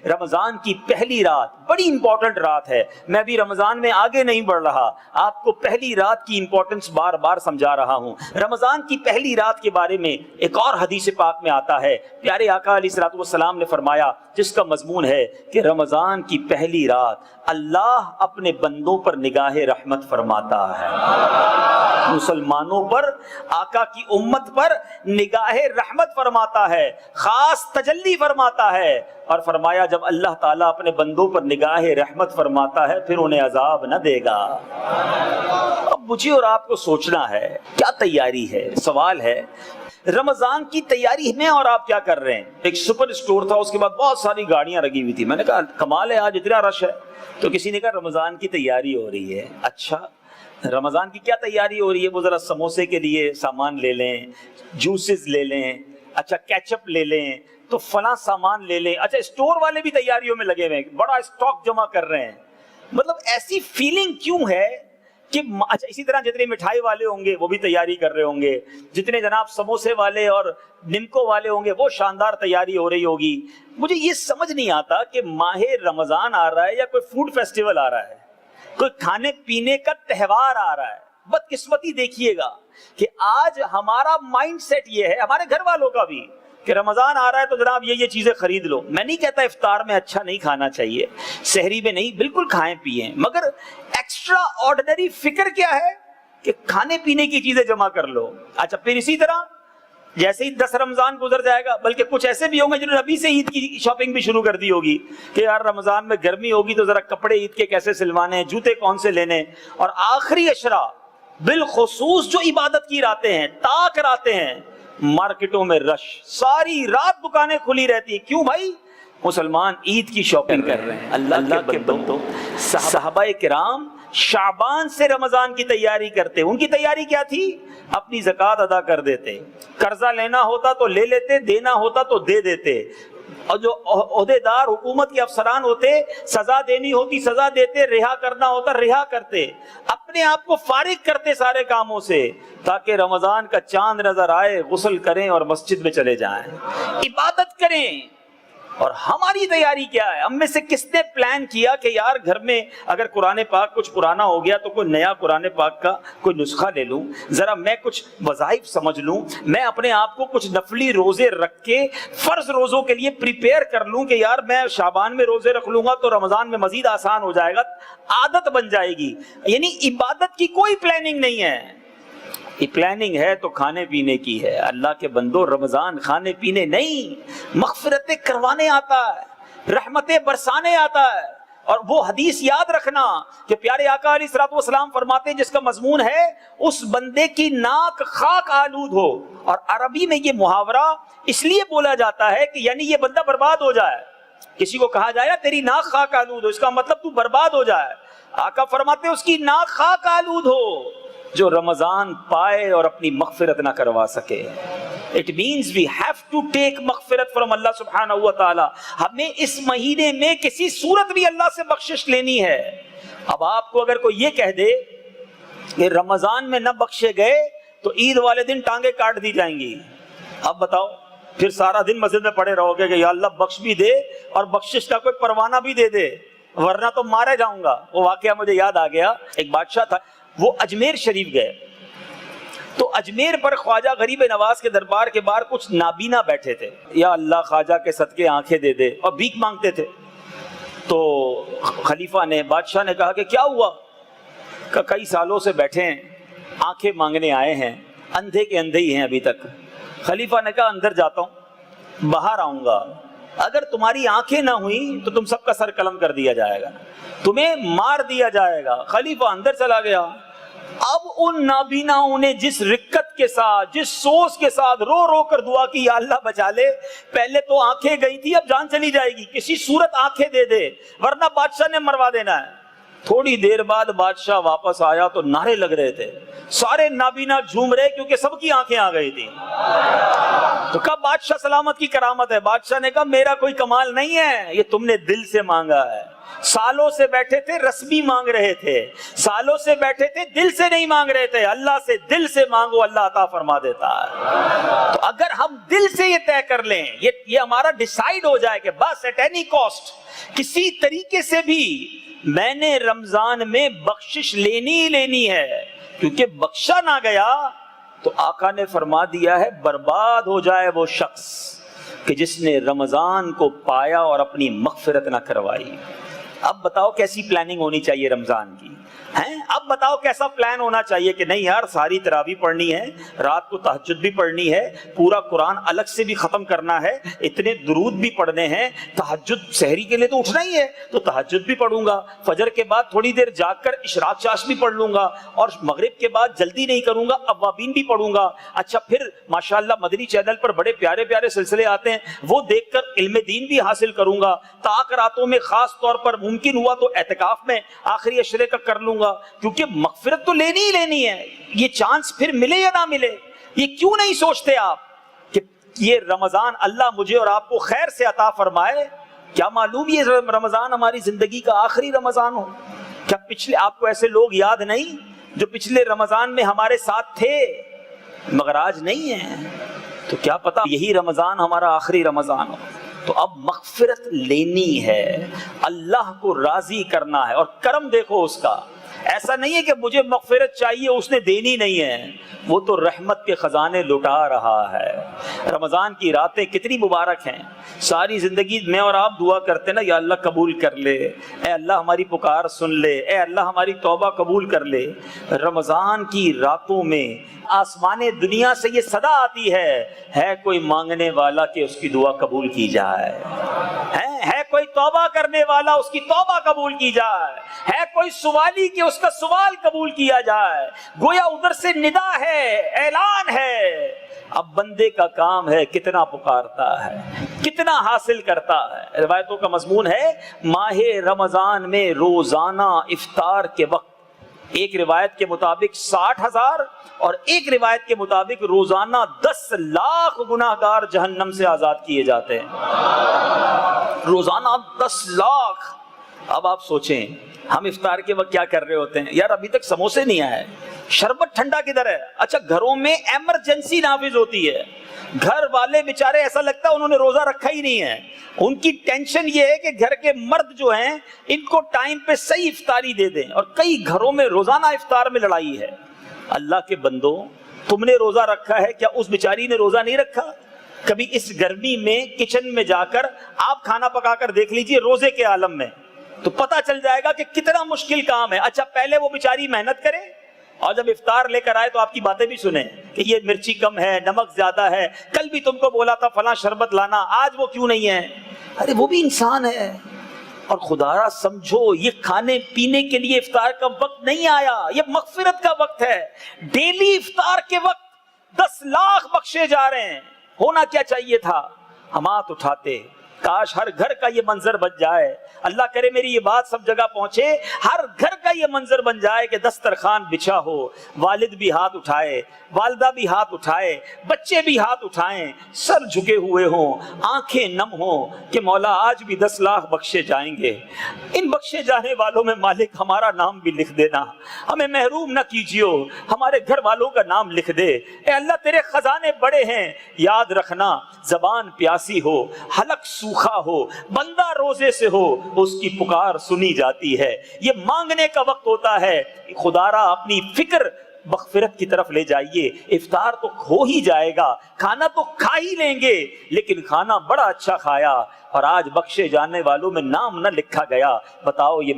رمضان کی پہلی رات بڑی امپورٹنٹ رات ہے. میں بھی رمضان میں آگے نہیں بڑھ رہا, آپ کو پہلی رات کی امپورٹنس بار بار سمجھا رہا ہوں. رمضان کی پہلی رات کے بارے میں ایک اور حدیث پاک میں آتا ہے, پیارے آقا علیہ الصلوۃ والسلام نے فرمایا, جس کا مضمون ہے کہ رمضان کی پہلی رات اللہ اپنے بندوں پر نگاہ رحمت فرماتا ہے. مسلمانوں پر, آقا کی امت پر نگاہ رحمت فرماتا ہے, خاص تجلی فرماتا ہے. اور فرمایا جب اللہ تعالیٰ اپنے بندوں پر نگاہ رحمت فرماتا ہے پھر انہیں عذاب نہ دے گا. اب مجھے اور آپ کو سوچنا ہے کیا تیاری ہے. سوال ہے رمضان کی تیاری میں اور آپ کیا کر رہے ہیں. ایک سپر اسٹور تھا, اس کے بعد بہت ساری گاڑیاں لگی ہوئی تھی. میں نے کہا کمال ہے آج اتنا رش ہے. تو کسی نے کہا رمضان کی تیاری ہو رہی ہے. اچھا رمضان کی کیا تیاری ہو رہی ہے؟ وہ ذرا سموسے کے لیے سامان لے لیں, جوسز لے لیں, اچھا کیچپ لے لیں, تو فلاں سامان لے لیں. اچھا اسٹور والے بھی تیاریوں میں لگے ہوئے ہیں, بڑا اسٹاک جمع کر رہے ہیں. مطلب ایسی فیلنگ کیوں ہے کہ اچھا اسی طرح جتنے مٹھائی والے ہوں گے وہ بھی تیاری کر رہے ہوں گے, جتنے جناب سموسے والے اور نمکو والے ہوں گے وہ شاندار تیاری ہو رہی ہوگی. مجھے یہ سمجھ نہیں آتا کہ ماہ رمضان آ رہا ہے یا کوئی فوڈ فیسٹیول آ رہا ہے, کوئی کھانے پینے کا تہوار آ رہا ہے. بدقسمتی دیکھیے گا کہ آج ہمارا مائنڈ سیٹ یہ ہے, ہمارے گھر والوں کا بھی, کہ رمضان آ رہا ہے تو جناب یہ چیزیں خرید لو. میں نہیں کہتا افطار میں اچھا نہیں کھانا چاہیے, سحری میں نہیں, بالکل کھائیں پیئیں, مگر ایکسٹرا آرڈنری فکر کیا ہے کہ کھانے پینے کی چیزیں جمع کر لو. اچھا پھر اسی طرح جیسے ہی 10 رمضان گزر جائے گا, بلکہ کچھ ایسے بھی ہوں گے جنہوں نے ابھی سے عید کی شاپنگ بھی شروع کر دی ہوگی کہ یار رمضان میں گرمی ہوگی تو ذرا کپڑے عید کے کیسے سلوانے, جوتے کون سے لینے. اور آخری عشرہ بالخصوص جو عبادت کی راتیں ہیں, طاق راتیں ہیں, مارکیٹوں میں رش, ساری رات دکانیں کھلی رہتی ہیں. کیوں بھائی؟ مسلمان عید کی شاپنگ کر رہے ہیں. اللہ کے بندوں, صحابہ کرام شعبان سے رمضان کی تیاری کرتے. ان کی تیاری کیا تھی؟ اپنی زکوٰۃ ادا کر دیتے, قرضہ لینا ہوتا تو لے لیتے, دینا ہوتا تو دے دیتے. اور جو عہدیدار حکومت کے افسران ہوتے, سزا دینی ہوتی سزا دیتے, رہا کرنا ہوتا رہا کرتے. اپنے آپ کو فارغ کرتے سارے کاموں سے تاکہ رمضان کا چاند نظر آئے, غسل کریں اور مسجد میں چلے جائیں, عبادت کریں. اور ہماری تیاری کیا ہے؟ ہم میں سے کس نے پلان کیا کہ یار گھر میں اگر قرآن پاک کچھ پرانا ہو گیا تو کوئی نیا قرآن پاک کا کوئی نسخہ لے لوں, ذرا میں کچھ وظائف سمجھ لوں, میں اپنے آپ کو کچھ نفلی روزے رکھ کے فرض روزوں کے لیے پریپیئر کر لوں کہ یار میں شعبان میں روزے رکھ لوں گا تو رمضان میں مزید آسان ہو جائے گا, عادت بن جائے گی. یعنی عبادت کی کوئی پلاننگ نہیں ہے. یہ پلاننگ ہے تو کھانے پینے کی ہے. اللہ کے بندو, رمضان کھانے پینے نہیں, مغفرتیں کروانے آتا ہے, رحمتیں برسانے آتا ہے. اور وہ حدیث یاد رکھنا کہ پیارے آقا علیہ الصلوۃ والسلام فرماتے ہیں جس کا مضمون ہے اس بندے کی ناک خاک آلود ہو. اور عربی میں یہ محاورہ اس لیے بولا جاتا ہے کہ یعنی یہ بندہ برباد ہو جائے. کسی کو کہا جائے تیری ناک خاک آلود ہو, اس کا مطلب تو برباد ہو جائے. آقا فرماتے ہیں اس کی ناک خاک آلود ہو جو رمضان پائے اور اپنی مغفرت نہ کروا سکے. It means we have to take مغفرت from اللہ سبحانہ و تعالی. ہمیں اس مہینے میں کسی صورت بھی اللہ سے بخشش لینی ہے. اب آپ کو اگر کوئی یہ کہہ دے کہ رمضان میں نہ بخشے گئے تو عید والے دن ٹانگیں کاٹ دی جائیں گی, اب بتاؤ پھر سارا دن مسجد میں پڑے رہو گے کہ یا اللہ بخش بھی دے اور بخشش کا کوئی پروانہ بھی دے دے ورنہ تو مارے جاؤں گا. وہ واقعہ مجھے یاد آ گیا, ایک بادشاہ تھا, وہ اجمیر شریف گئے تو اجمیر پر خواجہ غریب نواز کے دربار کے باہر کچھ نابینا بیٹھے تھے. یا اللہ خواجہ کے صدقے آنکھیں دے دے, اور بھیک مانگتے تھے. تو خلیفہ نے, بادشاہ نے کہا کہ کیا ہوا؟ کہ کئی سالوں سے بیٹھے ہیں, آنکھیں مانگنے آئے ہیں, اندھے کے اندھے ہی ہیں ابھی تک. خلیفہ نے کہا اندر جاتا ہوں, باہر آؤں گا, اگر تمہاری آنکھیں نہ ہوئیں تو تم سب کا سر قلم کر دیا جائے گا, تمہیں مار دیا جائے گا. خلیفہ اندر چلا گیا. اب ان نابیناؤں نے جس رکت کے ساتھ, جس سوز کے ساتھ رو رو کر دعا کی یا اللہ بچا لے, پہلے تو آنکھیں گئی تھی اب جان چلی جائے گی, کسی صورت آنکھیں دے دے ورنہ بادشاہ نے مروا دینا ہے. تھوڑی دیر بعد بادشاہ واپس آیا تو نعرے لگ رہے تھے, سارے نابینا جھوم رہے کیونکہ سب کی آنکھیں آ گئی تھی. تو کہا بادشاہ سلامت کی کرامت ہے. بادشاہ نے کہا میرا کوئی کمال نہیں ہے, یہ تم نے دل سے مانگا ہے. سالوں سے بیٹھے تھے رسمی مانگ رہے تھے, سالوں سے بیٹھے تھے دل سے نہیں مانگ رہے تھے. اللہ سے دل سے مانگو, اللہ عطا فرما دیتا ہے. تو اگر ہم دل سے یہ طے کر لیں, یہ ہمارا ڈیسائیڈ ہو جائے کہ بس ایٹ اینی کاسٹ کسی طریقے سے بھی میں نے رمضان میں بخشش لینی ہی لینی ہے, کیونکہ بخشا نہ گیا تو آقا نے فرما دیا ہے برباد ہو جائے وہ شخص کہ جس نے رمضان کو پایا اور اپنی مغفرت نہ کروائی. اب بتاؤ کیسی پلاننگ ہونی چاہیے رمضان کی ہیں؟ اب بتاؤ کیسا پلان ہونا چاہیے کہ نہیں یار ساری تراویح پڑھنی ہے, رات کو تہجد بھی پڑھنی ہے, پورا قرآن الگ سے بھی ختم کرنا ہے, اتنے درود بھی پڑھنے ہیں, تہجد سحری کے لیے تو اٹھنا ہی ہے تو تہجد بھی پڑھوں گا, فجر کے بعد تھوڑی دیر جاگ کر اشراق چاش بھی پڑھ لوں گا, اور مغرب کے بعد جلدی نہیں کروں گا, اوابین بھی پڑھوں گا. اچھا پھر ماشاءاللہ مدنی چینل پر بڑے پیارے پیارے سلسلے آتے ہیں, وہ دیکھ کر علم دین بھی حاصل کروں گا. طاق راتوں میں خاص طور پر ممکن ہوا تو اعتکاف میں آخری عشرے کا کر لوں گا, کیونکہ مغفرت تو لینی ہی لینی ہے. یہ چانس پھر ملے یا نہ ملے, یہ کیوں نہیں سوچتے آپ کہ یہ رمضان اللہ مجھے اور آپ کو خیر سے عطا فرمائے؟ کیا معلوم یہ رمضان ہماری زندگی کا آخری رمضان ہو. کیا پچھلے آپ کو ایسے لوگ یاد نہیں جو پچھلے رمضان میں ہمارے ساتھ تھے مگر آج نہیں ہیں؟ تو کیا پتا یہی رمضان ہمارا آخری رمضان ہو. تو اب مغفرت لینی ہے, اللہ کو راضی کرنا ہے, اور کرم دیکھو اس کا. ایسا نہیں ہے کہ مجھے مغفرت چاہیے اس نے دینی نہیں ہے, وہ تو رحمت کے خزانے لٹا رہا ہے. رمضان کی راتیں کتنی مبارک ہیں, ساری زندگی میں اور آپ دعا کرتے نا یا اللہ قبول کر لے, اے اللہ ہماری پکار سن لے, اے اللہ ہماری توبہ قبول کر لے. رمضان کی راتوں میں آسمان دنیا سے یہ صدا آتی ہے کوئی مانگنے والا کہ اس کی دعا قبول کی جائے, ہے کوئی توبہ کرنے والا اس کی توبہ قبول کی جائے, ہے کوئی سوالی کہ اس کا سوال قبول کیا جائے. گویا ادھر سے ندا ہے, اعلان ہے. اب بندے کا کام ہے کتنا پکارتا ہے, کتنا حاصل کرتا ہے. روایتوں کا مضمون ہے ماہ رمضان میں روزانہ افطار کے وقت ایک روایت کے مطابق 60,000 اور ایک روایت کے مطابق روزانہ 10 لاکھ گناہگار جہنم سے آزاد کیے جاتے ہیں. روزانہ 10 لاکھ. اب آپ سوچیں ہم افطار کے وقت کیا کر رہے ہوتے ہیں, یار ابھی تک سموسے نہیں آئے, شربت ٹھنڈا کدھر ہے. اچھا گھروں میں ایمرجنسی نافذ ہوتی ہے, گھر والے بیچارے ایسا لگتا ہے انہوں نے روزہ رکھا ہی نہیں ہے. ان کی ٹینشن یہ ہے کہ گھر کے مرد جو ہیں ان کو ٹائم پہ صحیح افطاری دے دیں, اور کئی گھروں میں روزانہ افطار میں لڑائی ہے. اللہ کے بندو تم نے روزہ رکھا ہے, کیا اس بیچاری نے روزہ نہیں رکھا؟ کبھی اس گرمی میں کچن میں جا کر آپ کھانا پکا کر دیکھ لیجئے روزے کے عالم میں, تو پتہ چل جائے گا کہ کتنا مشکل کام ہے. اچھا پہلے وہ بیچاری محنت کرے اور جب افطار لے کر آئے تو آپ کی باتیں بھی سنیں کہ یہ مرچی کم ہے, نمک زیادہ ہے, کل بھی تم کو بولا تھا فلاں شربت لانا, آج وہ کیوں نہیں ہے. ارے وہ بھی انسان ہے. اور خدا را سمجھو یہ کھانے پینے کے لیے افطار کا وقت نہیں آیا, یہ مغفرت کا وقت ہے. ڈیلی افطار کے وقت 10 لاکھ بخشے جا رہے ہیں. ہونا کیا چاہیے تھا, ہم ہاتھ اٹھاتے, کاش ہر گھر کا یہ منظر بن جائے. اللہ کرے میری یہ بات سب جگہ پہنچے, ہر گھر کا یہ منظر بن جائے کہ دسترخوان بچھا ہو, والد بھی ہاتھ اٹھائے, والدہ بھی ہاتھ اٹھائے, بچے بھی ہاتھ اٹھائیں, سر جھکے ہوئے ہوں, آنکھیں نم ہوں کہ مولا آج بھی 10 لاکھ بخشے جائیں گے. ان بخشے جانے والوں میں مالک ہمارا نام بھی لکھ دینا, ہمیں محروم نہ کیجیو, ہمارے گھر والوں کا نام لکھ دے. اے اللہ تیرے خزانے بڑے ہیں, یاد رکھنا زبان پیاسی ہو, حلق سوکھا ہو, بندہ روزے سے ہو, اس کی پکار سنی جاتی ہے. یہ مانگنے کا وقت ہوتا ہے. خدا را اپنی فکر مغفرت کی طرف لے جائیے. افطار تو ہو ہی جائے گا, کھانا تو کھا ہی لیں گے, لیکن کھانا بڑا اچھا کھایا اور آج بخشے جانے والوں میں نام نہ لکھا گیا. بتاؤ یہ